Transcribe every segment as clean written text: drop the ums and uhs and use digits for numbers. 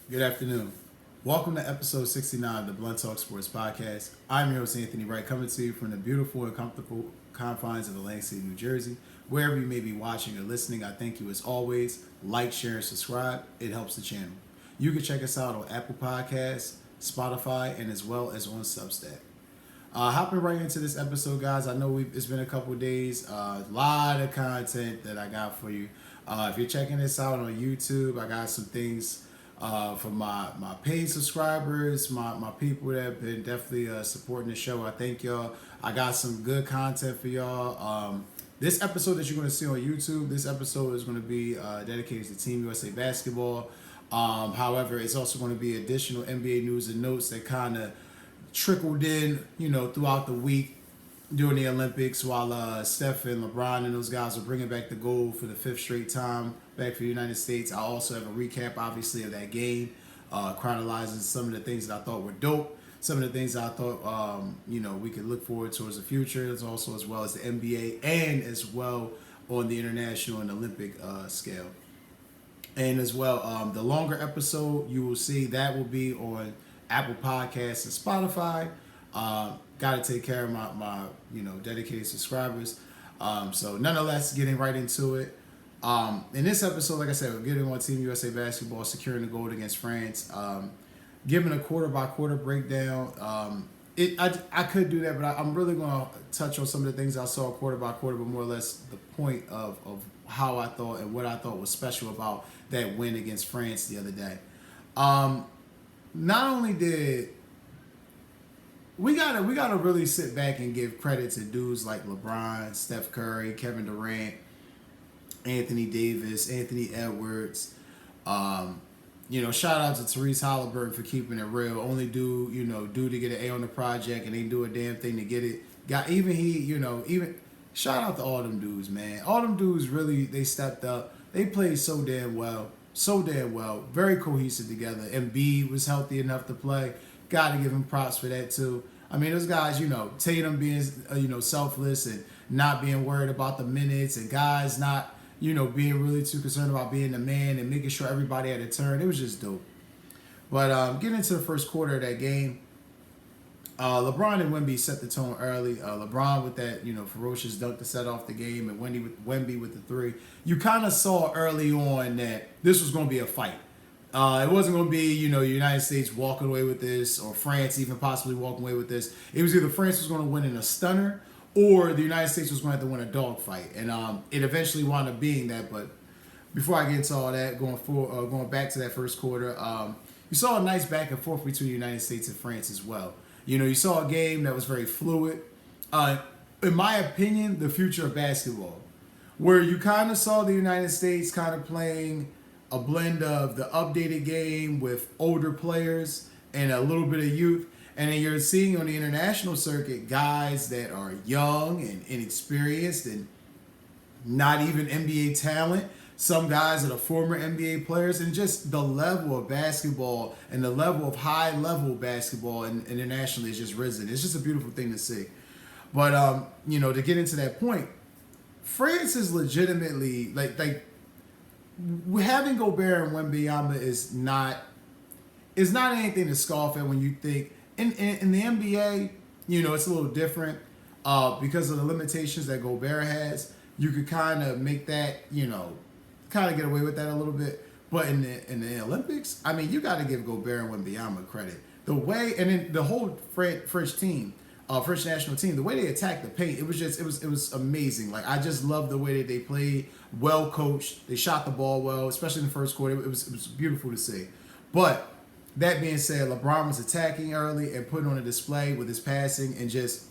Good afternoon. Welcome to episode 69 of the Blunt Talk Sports Podcast. I'm your host, Anthony Wright, coming to you from the beautiful and comfortable confines of Atlantic City, New Jersey. Wherever you may be watching or listening, I thank you as always. Like, share, and subscribe. It helps the channel. You can check us out on Apple Podcasts, Spotify, and as well as on Substack. Hopping right into this episode, guys. I know it's been a couple of days. A lot of content that I got for you. If you're checking this out on YouTube, I got some things for my paid subscribers, my people that have been definitely supporting the show. I thank y'all. I got some good content for y'all. This episode that you're going to see on YouTube, this episode is going to be dedicated to Team USA basketball. However, it's also going to be additional NBA news and notes that kind of trickled in, throughout the week during the Olympics while Steph and LeBron and those guys were bringing back the gold for the fifth straight time back for the United States. I also have a recap, obviously, of that game, chronologizing some of the things that I thought were dope, some of the things I thought, we could look forward towards the future, as well as the NBA and as well on the international and Olympic scale. And as well, the longer episode, you will see that will be on Apple Podcasts and Spotify. Got to take care of my dedicated subscribers. So nonetheless, getting right into it. In this episode, like I said, we're getting on Team USA basketball, securing the gold against France. Giving a quarter by quarter breakdown. I could do that, but I'm really going to touch on some of the things I saw quarter by quarter, but more or less the point of how I thought and what I thought was special about that win against France the other day. Not only did we gotta really sit back and give credit to dudes like LeBron, Steph Curry, Kevin Durant, Anthony Davis, Anthony Edwards. Shout out to Therese Halliburton for keeping it real. Only due to get an A on the project and they do a damn thing to get it. Even shout out to all them dudes, man. All them dudes really, they stepped up. They played so damn well. Very cohesive together. Embiid was healthy enough to play. Got to give him props for that too. I mean, those guys, Tatum being, selfless and not being worried about the minutes, and guys not, being really too concerned about being the man and making sure everybody had a turn. It was just dope. But getting into the first quarter of that game, LeBron and Wemby set the tone early. LeBron with that, ferocious dunk to set off the game, and Wemby with the three. You kind of saw early on that this was going to be a fight. It wasn't going to be, the United States walking away with this, or France even possibly walking away with this. It was either France was going to win in a stunner, or the United States was going to have to win a dogfight. And it eventually wound up being that. But before I get into all that, going back to that first quarter, you saw a nice back and forth between the United States and France as well. You saw a game that was very fluid. In my opinion, the future of basketball, where you kind of saw the United States kind of playing a blend of the updated game with older players and a little bit of youth. And then you're seeing on the international circuit guys that are young and inexperienced and not even NBA talent. Some guys that are former NBA players, and just the level of basketball and the level of high-level basketball internationally is just risen. It's just a beautiful thing to see. But, to get into that point, France is legitimately, like having Gobert and Wembanyama is not anything to scoff at when you think, in the NBA, it's a little different because of the limitations that Gobert has. You could kind of make that, kind of get away with that a little bit. But in the Olympics, I mean, you got to give Gobert and Wembanyama credit. The way, and then the whole French team, French national team, the way they attacked the paint, it was amazing. Like, I just love the way that they played, well coached. They shot the ball well, especially in the first quarter. It was beautiful to see. But that being said, LeBron was attacking early and putting on a display with his passing and just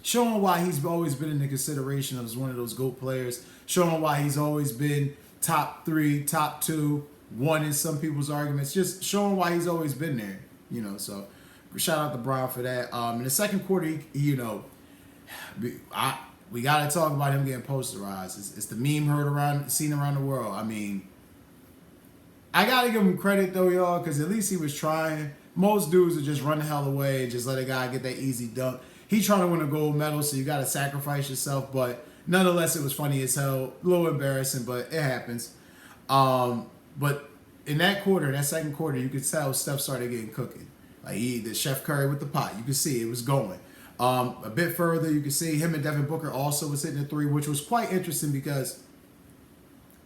showing why he's always been in the consideration as one of those GOAT players, showing why he's always been top 3, top 2, 1 in some people's arguments, just showing why he's always been there, so shout out to Bron for that. In the second quarter, we got to talk about him getting posterized. It's the meme seen around the world. I mean, I got to give him credit, though, y'all, because at least he was trying. Most dudes would just run the hell away and just let a guy get that easy dunk. He trying to win a gold medal, so you got to sacrifice yourself. But nonetheless, it was funny as hell. A little embarrassing, but it happens. But in that quarter, that second quarter, you could tell Steph started getting cooking. Like the Chef Curry with the pot, you could see it was going. A bit further, you could see him and Devin Booker also was hitting the three, which was quite interesting because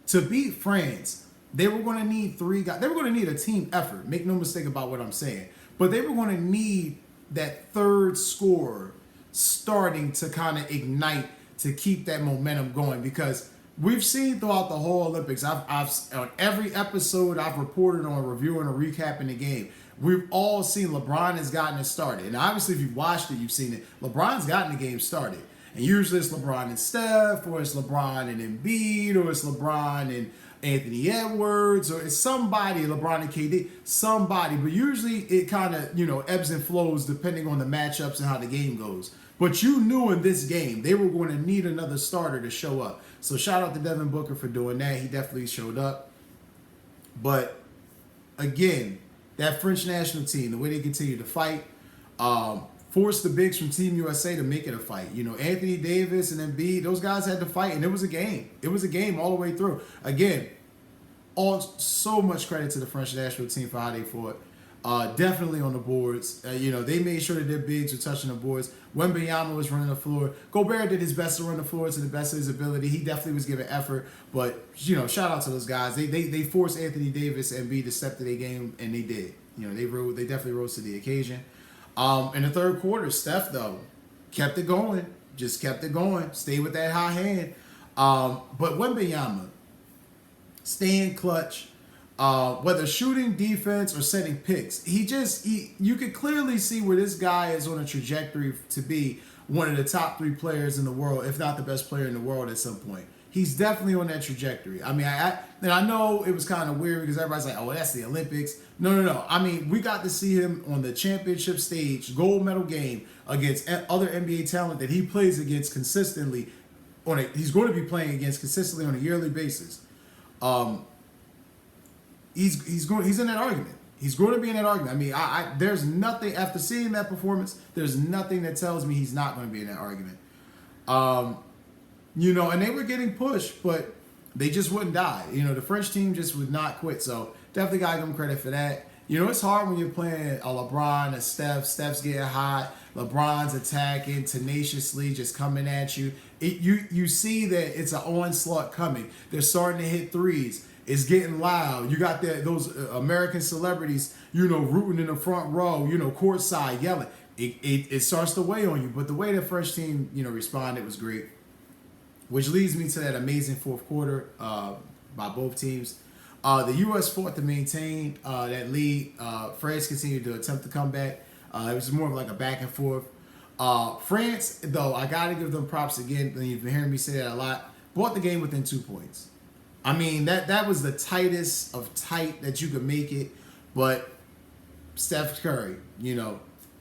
to beat France, they were going to need three guys. They were going to need a team effort. Make no mistake about what I'm saying. But they were going to need that third scorer starting to kind of ignite to keep that momentum going, because we've seen throughout the whole Olympics, I've on every episode I've reported on, reviewing or recapping the game, we've all seen LeBron has gotten it started. And obviously if you've watched it, you've seen it. LeBron's gotten the game started. And usually it's LeBron and Steph, or it's LeBron and Embiid, or it's LeBron and Anthony Edwards, or it's somebody, LeBron and KD, somebody. But usually it kind of, ebbs and flows depending on the matchups and how the game goes. But you knew in this game they were going to need another starter to show up. So shout out to Devin Booker for doing that. He definitely showed up. But again, that French national team, the way they continue to fight, forced the bigs from Team USA to make it a fight. Anthony Davis and Embiid, those guys had to fight, and it was a game. It was a game all the way through. Again, so much credit to the French national team for how they fought. Definitely on the boards. They made sure that their bigs were touching the boards. Wembanyama was running the floor. Gobert did his best to run the floor to the best of his ability. He definitely was giving effort. But, shout out to those guys. They forced Anthony Davis and Embiid to step to their game, and they did. They definitely rose to the occasion. In the third quarter, Steph, though, kept it going. Just kept it going. Stayed with that high hand. But Wembanyama, staying clutch, whether shooting, defense, or setting picks, you could clearly see where this guy is on a trajectory to be one of the top 3 players in the world, if not the best player in the world at some point. He's definitely on that trajectory. I mean, I know it was kind of weird because everybody's like, oh, that's the Olympics. No. I mean, we got to see him on the championship stage, gold medal game, against other NBA talent that he plays against consistently. He's going to be playing against consistently on a yearly basis. He's in that argument. He's going to be in that argument. I mean, there's nothing, after seeing that performance, there's nothing that tells me he's not going to be in that argument. And they were getting pushed, but they just wouldn't die. The French team just would not quit. So definitely got to give them credit for that. It's hard when you're playing a LeBron, a Steph. Steph's getting hot. LeBron's attacking tenaciously, just coming at you. You see that it's an onslaught coming. They're starting to hit threes. It's getting loud. You got those American celebrities, rooting in the front row, courtside, yelling. It starts to weigh on you. But the way the French team, responded was great. Which leads me to that amazing fourth quarter by both teams. The U.S. fought to maintain that lead. France continued to attempt to come back. It was more of like a back and forth. France, though, I got to give them props again. You've been hearing me say that a lot. Bought the game within 2 points. I mean, that was the tightest of tight that you could make it. But Steph Curry,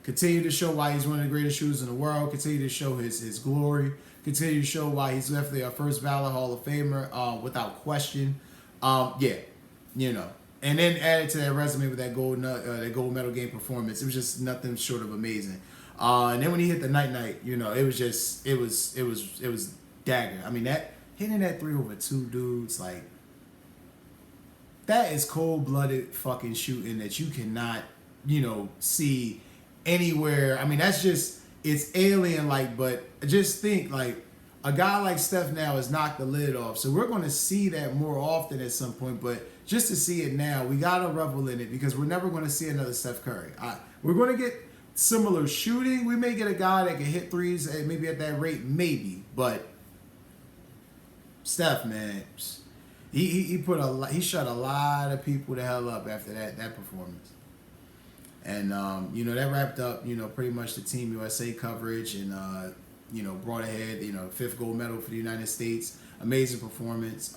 continue to show why he's one of the greatest shooters in the world. Continue to show his glory. Continue to show why he's definitely a first ballot Hall of Famer without question. And then added to that resume with that gold medal game performance. It was just nothing short of amazing. And then when he hit the night, it was dagger. I mean, that hitting that 3 over 2 dudes, like, that is cold-blooded fucking shooting that you cannot, see anywhere. I mean, that's just, it's alien-like, but just think, like, a guy like Steph now has knocked the lid off. So we're going to see that more often at some point, but just to see it now, we got to revel in it because we're never going to see another Steph Curry. We're going to get similar shooting. We may get a guy that can hit threes maybe at that rate, maybe, but Steph, man, he shut a lot of people the hell up after that performance. And that wrapped up pretty much the Team USA coverage and brought ahead 5th gold medal for the United States. Amazing performance.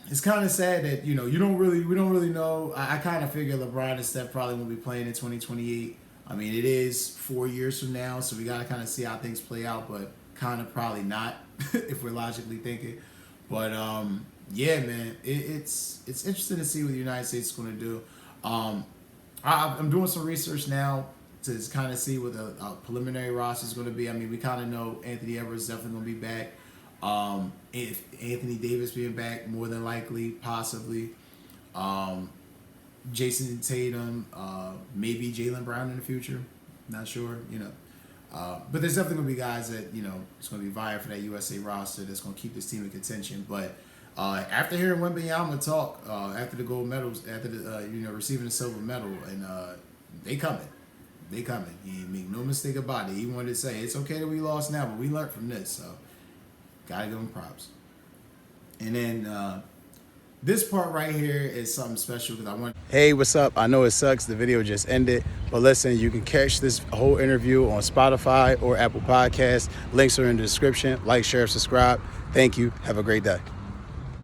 It's kind of sad that we don't really know. I kind of figure LeBron and Steph probably won't be playing in 2028. I mean, it is 4 years from now, so we got to kind of see how things play out, but kind of probably not if we're logically thinking. But yeah, man, it's interesting to see what the United States is going to do. I'm doing some research now to kind of see what the preliminary roster is going to be. I mean, we kind of know Anthony Edwards is definitely going to be back. If Anthony Davis being back, more than likely, possibly. Jason Tatum, maybe Jaylen Brown in the future. Not sure, but there's definitely going to be guys that, it's going to be vying for that USA roster that's going to keep this team in contention. But after hearing Wembanyama talk after the gold medals, after the, receiving the silver medal, and they coming. They coming. He make no mistake about it. He wanted to say, it's okay that we lost now, but we learned from this. So, got to give him props. And then this part right here is something special because I want... Hey, what's up? I know it sucks. The video just ended. But listen, you can catch this whole interview on Spotify or Apple Podcasts. Links are in the description. Like, share, subscribe. Thank you. Have a great day.